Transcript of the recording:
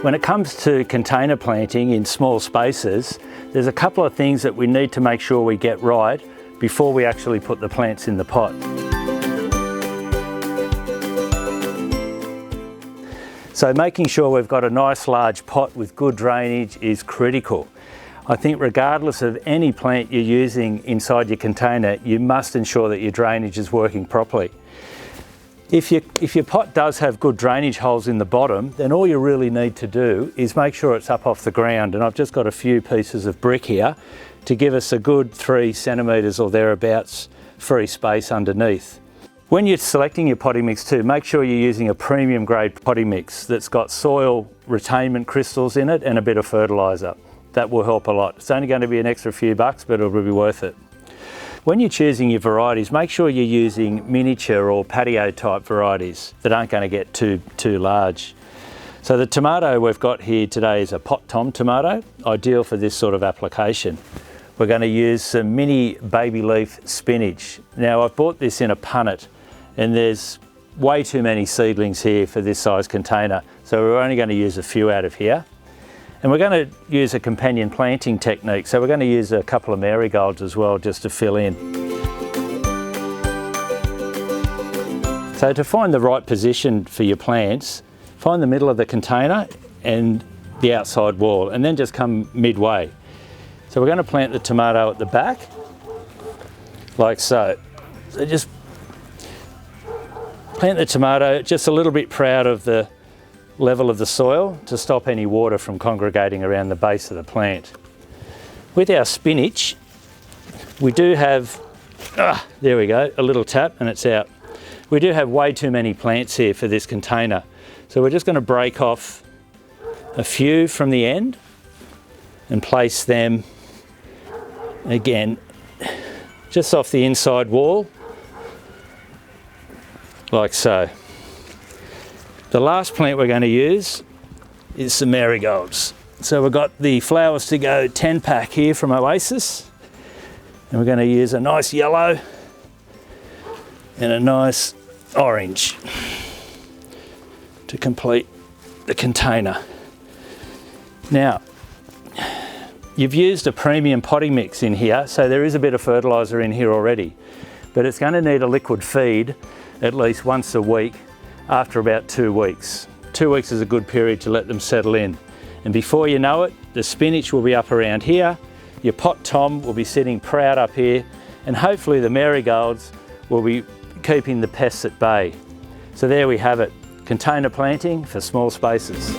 When it comes to container planting in small spaces, there's a couple of things that we need to make sure we get right before we actually put the plants in the pot. So making sure we've got a nice large pot with good drainage is critical. I think regardless of any plant you're using inside your container, you must ensure that your drainage is working properly. If your pot does have good drainage holes in the bottom, then all you really need to do is make sure it's up off the ground. And I've just got a few pieces of brick here to give us a good 3 centimetres or thereabouts free space underneath. When you're selecting your potting mix too, make sure you're using a premium grade potting mix that's got soil retainment crystals in it and a bit of fertiliser. That will help a lot. It's only going to be an extra few bucks, but it'll be worth it. When you're choosing your varieties, make sure you're using miniature or patio type varieties that aren't going to get too large. So the tomato we've got here today is a pot tom tomato, ideal for this sort of application. We're going to use some mini baby leaf spinach. Now I've bought this in a punnet and there's way too many seedlings here for this size container, so we're only going to use a few out of here. And we're going to use a companion planting technique, so we're going to use a couple of marigolds as well just to fill in. So to find the right position for your plants, find the middle of the container and the outside wall, and then just come midway. So we're going to plant the tomato at the back, like so. So just plant the tomato just a little bit proud of the level of the soil to stop any water from congregating around the base of the plant. With our spinach, we do have, there we go, a little tap and it's out. We do have way too many plants here for this container. So we're just going to break off a few from the end and place them again just off the inside wall, like so. The last plant we're going to use is some marigolds. So we've got the flowers to go 10 pack here from Oasis, and we're going to use a nice yellow and a nice orange to complete the container. Now, you've used a premium potting mix in here, so there is a bit of fertiliser in here already, but it's going to need a liquid feed at least once a week after about 2 weeks. 2 weeks is a good period to let them settle in. And before you know it, the spinach will be up around here, your pot tom will be sitting proud up here, and hopefully the marigolds will be keeping the pests at bay. So there we have it, container planting for small spaces.